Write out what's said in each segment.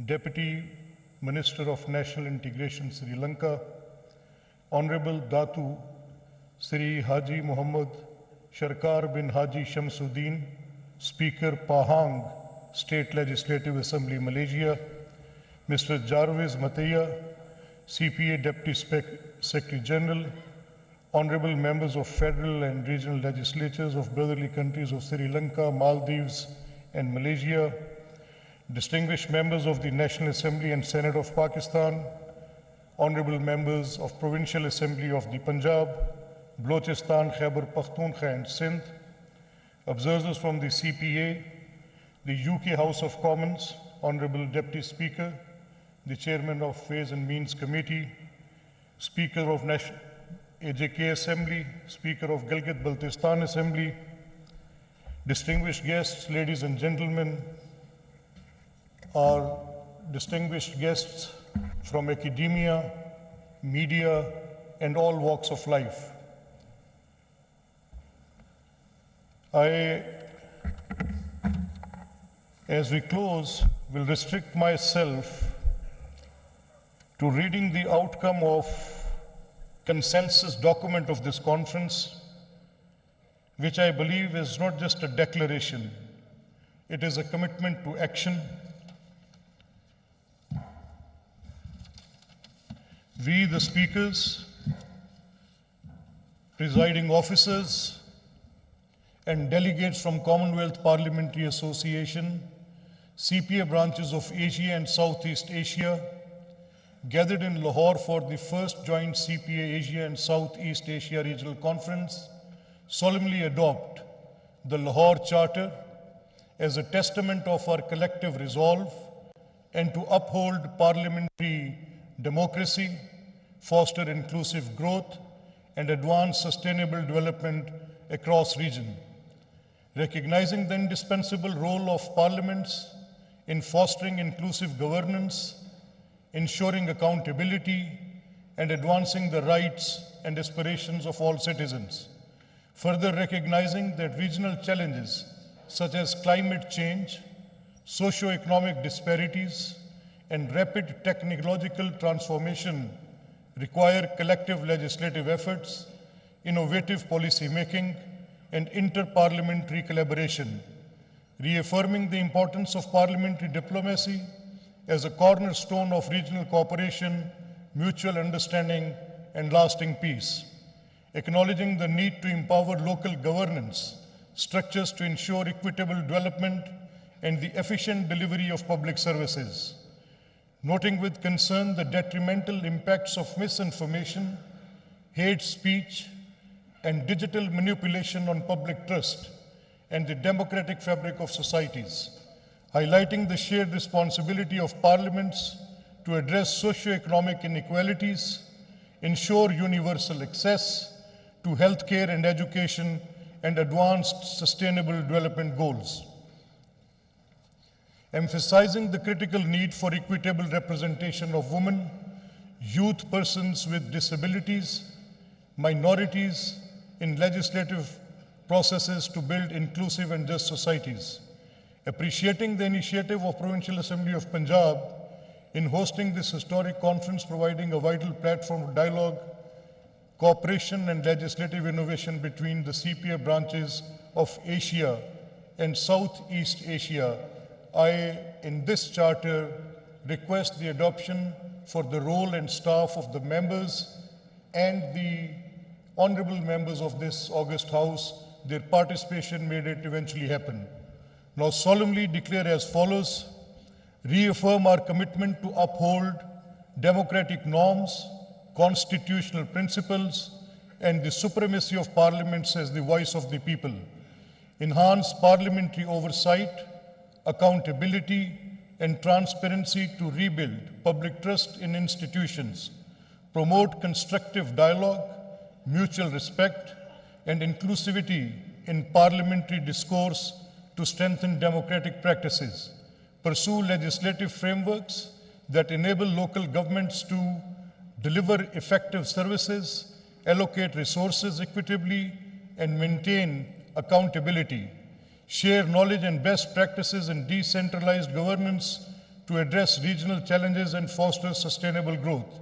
Deputy Minister of National Integration Sri Lanka, Honorable Datu Sri Haji Muhammad Sharkar bin Haji Shamsuddin, Speaker Pahang State Legislative Assembly Malaysia, Mr. Jarvis Mataya, CPA Deputy Secretary General, Honorable members of federal and regional legislatures of brotherly countries of Sri Lanka, Maldives, and Malaysia, distinguished members of the National Assembly and Senate of Pakistan, honorable members of Provincial Assembly of the Punjab, Balochistan, Khyber Pakhtunkhwa, and Sindh, observers from the CPA, the UK House of Commons, Honorable Deputy Speaker, the Chairman of Ways and Means Committee, Speaker of National AJK Assembly, Speaker of Gilgit-Baltistan Assembly, distinguished guests, ladies and gentlemen, our distinguished guests from academia, media, and all walks of life. As we close, will restrict myself to reading the outcome of consensus document of this conference, which I believe is not just a declaration, it is a commitment to action. We, the speakers, presiding officers, and delegates from Commonwealth Parliamentary Association, CPA branches of Asia and Southeast Asia, gathered in Lahore for the first joint CPA Asia and Southeast Asia Regional Conference, solemnly adopt the Lahore Charter as a testament of our collective resolve and to uphold parliamentary democracy, foster inclusive growth, and advance sustainable development across region. Recognizing the indispensable role of parliaments in fostering inclusive governance, ensuring accountability, and advancing the rights and aspirations of all citizens. Further recognizing that regional challenges such as climate change, socio-economic disparities, and rapid technological transformation require collective legislative efforts, innovative policy making, and inter-parliamentary collaboration, reaffirming the importance of parliamentary diplomacy as a cornerstone of regional cooperation, mutual understanding, and lasting peace. Acknowledging the need to empower local governance structures to ensure equitable development and the efficient delivery of public services. Noting with concern the detrimental impacts of misinformation, hate speech, and digital manipulation on public trust and the democratic fabric of societies, highlighting the shared responsibility of parliaments to address socio-economic inequalities, ensure universal access to healthcare and education, and advanced sustainable development goals. Emphasizing the critical need for equitable representation of women, youth, persons with disabilities, minorities in legislative processes to build inclusive and just societies. Appreciating the initiative of Provincial Assembly of Punjab in hosting this historic conference, providing a vital platform for dialogue, cooperation, and legislative innovation between the CPA branches of Asia and Southeast Asia, I, in this charter, request the adoption for the role and staff of the members and the honorable members of this august house. Their participation made it eventually happen. Now solemnly declare as follows: reaffirm our commitment to uphold democratic norms, constitutional principles, and the supremacy of parliaments as the voice of the people. Enhance parliamentary oversight, accountability, and transparency to rebuild public trust in institutions. Promote constructive dialogue, mutual respect, and inclusivity in parliamentary discourse to strengthen democratic practices. Pursue legislative frameworks that enable local governments to deliver effective services, allocate resources equitably, and maintain accountability. Share knowledge and best practices in decentralized governance to address regional challenges and foster sustainable growth.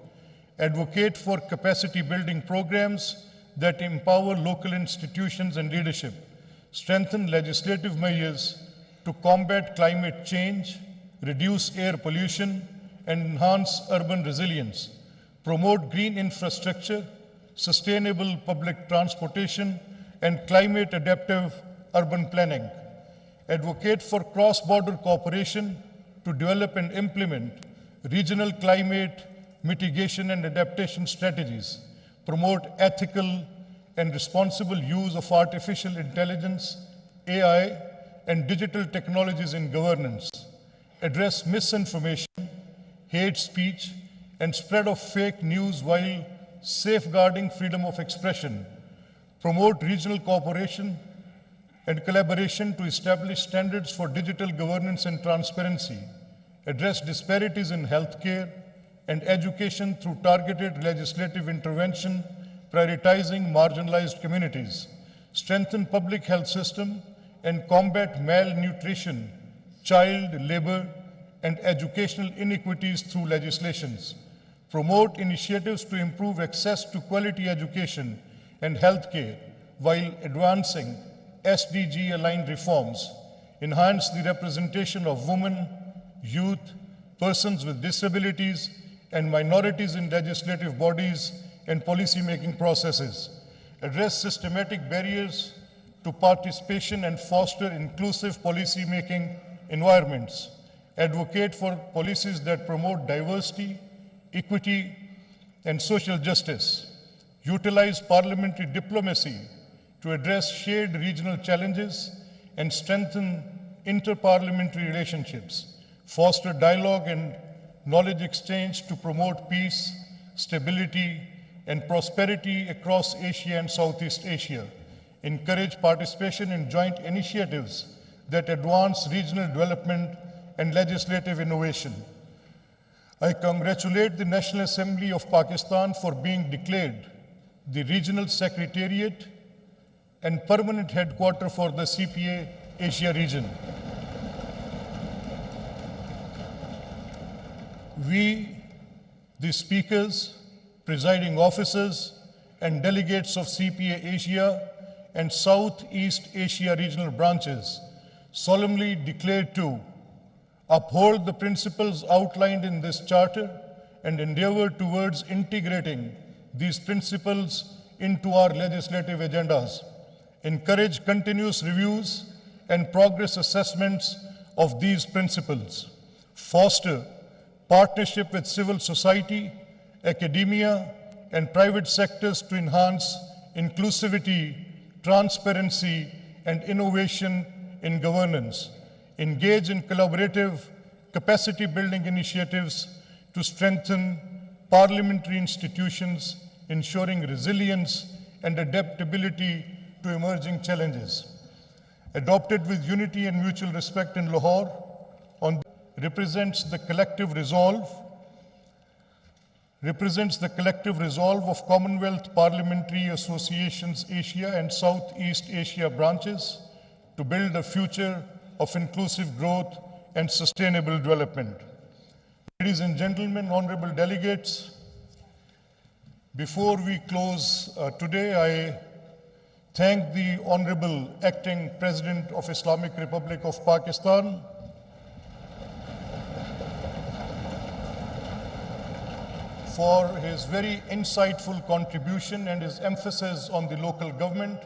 Advocate for capacity building programs that empower local institutions and leadership. Strengthen legislative measures to combat climate change, reduce air pollution, and enhance urban resilience. Promote green infrastructure, sustainable public transportation, and climate adaptive urban planning. Advocate for cross-border cooperation to develop and implement regional climate mitigation and adaptation strategies. Promote ethical and responsible use of artificial intelligence, AI, and digital technologies in governance. Address misinformation, hate speech, and spread of fake news while safeguarding freedom of expression. Promote regional cooperation and collaboration to establish standards for digital governance and transparency. Address disparities in healthcare and education through targeted legislative intervention, prioritizing marginalized communities. Strengthen public health system and combat malnutrition, child labor, and educational inequities through legislations. Promote initiatives to improve access to quality education and healthcare while advancing SDG-aligned reforms. Enhance the representation of women, youth, persons with disabilities, and minorities in legislative bodies and policy-making processes. Address systematic barriers to participation and foster inclusive policy-making environments. Advocate for policies that promote diversity, equity, and social justice. Utilize parliamentary diplomacy to address shared regional challenges and strengthen inter-parliamentary relationships. Foster dialogue and knowledge exchange to promote peace, stability, and prosperity across Asia and Southeast Asia. Encourage participation in joint initiatives that advance regional development and legislative innovation. I congratulate the National Assembly of Pakistan for being declared the regional secretariat and permanent headquarters for the CPA Asia region. We, the speakers, presiding officers, and delegates of CPA Asia and Southeast Asia regional branches solemnly declare to uphold the principles outlined in this charter and endeavor towards integrating these principles into our legislative agendas. Encourage continuous reviews and progress assessments of these principles. Foster partnership with civil society, academia, and private sectors to enhance inclusivity, transparency, and innovation in governance. Engage in collaborative capacity building initiatives to strengthen parliamentary institutions, ensuring resilience and adaptability to emerging challenges. Adopted with unity and mutual respect in Lahore, represents the collective resolve of Commonwealth Parliamentary Associations Asia and Southeast Asia branches to build a future of inclusive growth and sustainable development. Ladies and gentlemen, honorable delegates, before we close today, I thank the Honorable Acting President of Islamic Republic of Pakistan for his very insightful contribution and his emphasis on the local government.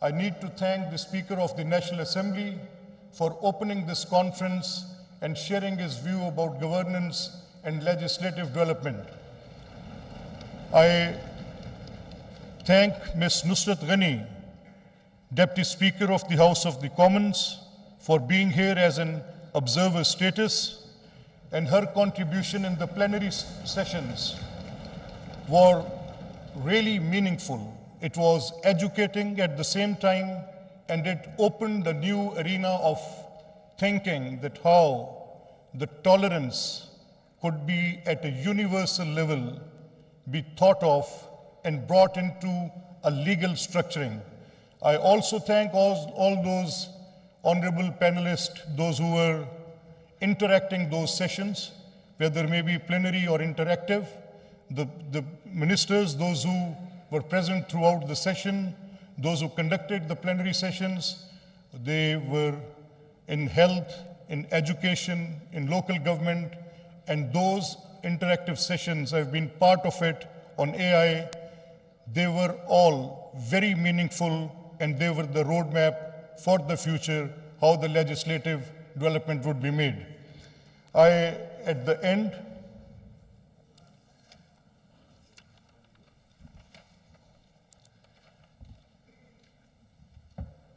I need to thank the Speaker of the National Assembly for opening this conference and sharing his view about governance and legislative development. I thank Ms. Nusrat Ghani, Deputy Speaker of the House of the Commons, for being here as an observer status, and her contribution in the plenary sessions were really meaningful. It was educating at the same time, and it opened a new arena of thinking that how the tolerance could be at a universal level, be thought of and brought into a legal structuring. I also thank all those honorable panelists, those who were interacting those sessions, whether may be plenary or interactive. The ministers, those who were present throughout the session, those who conducted the plenary sessions, they were in health, in education, in local government, and those interactive sessions, I've been part of it on AI. They were all very meaningful, and they were the roadmap for the future, how the legislative development would be made. At the end,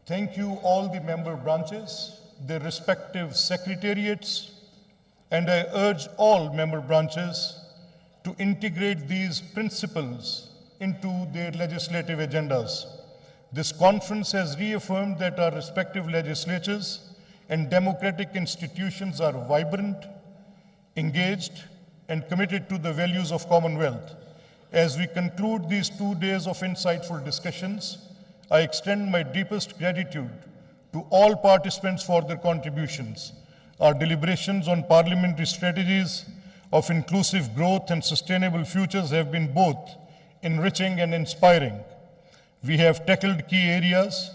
thank you all the member branches, their respective secretariats, and I urge all member branches to integrate these principles into their legislative agendas. This conference has reaffirmed that our respective legislatures and democratic institutions are vibrant, engaged, and committed to the values of Commonwealth. As we conclude these 2 days of insightful discussions, I extend my deepest gratitude to all participants for their contributions. Our deliberations on parliamentary strategies of inclusive growth and sustainable futures have been both enriching and inspiring. We have tackled key areas,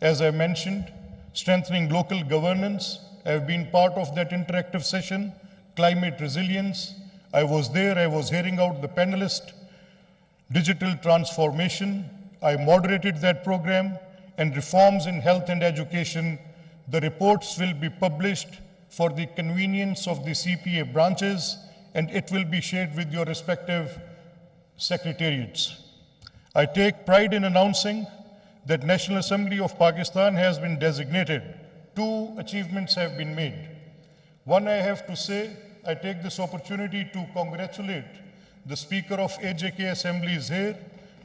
as I mentioned, strengthening local governance. I have been part of that interactive session, climate resilience. I was there, I was hearing out the panelists, digital transformation. I moderated that program, and reforms in health and education. The reports will be published for the convenience of the CPA branches, and it will be shared with your respective secretariats. I take pride in announcing that National Assembly of Pakistan has been designated. 2 achievements have been made. One, I have to say, I take this opportunity to congratulate the Speaker of AJK Assembly is here,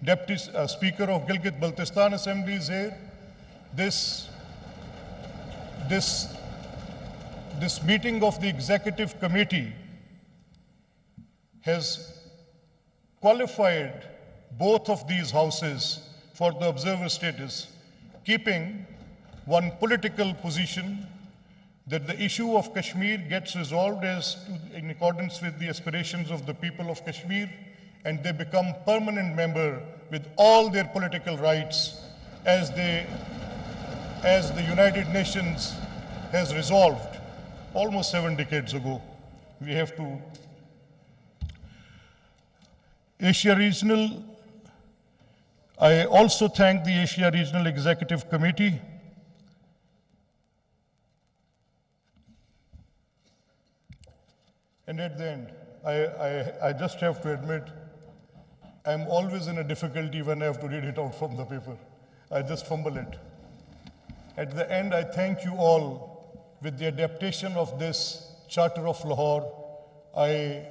Deputy Speaker of Gilgit-Baltistan Assembly is here. This meeting of the Executive Committee has qualified both of these houses for the observer status, keeping one political position that the issue of Kashmir gets resolved in accordance with the aspirations of the people of Kashmir, and they become permanent member with all their political rights as the United Nations has resolved almost 7 decades ago. We have to. Asia Regional, I also thank the Asia Regional Executive Committee. And at the end, I just have to admit, I'm always in a difficulty when I have to read it out from the paper. I just fumble it. At the end, I thank you all with the adaptation of this Charter of Lahore. I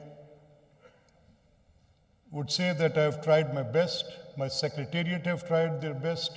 would say that I have tried my best. My secretariat have tried their best.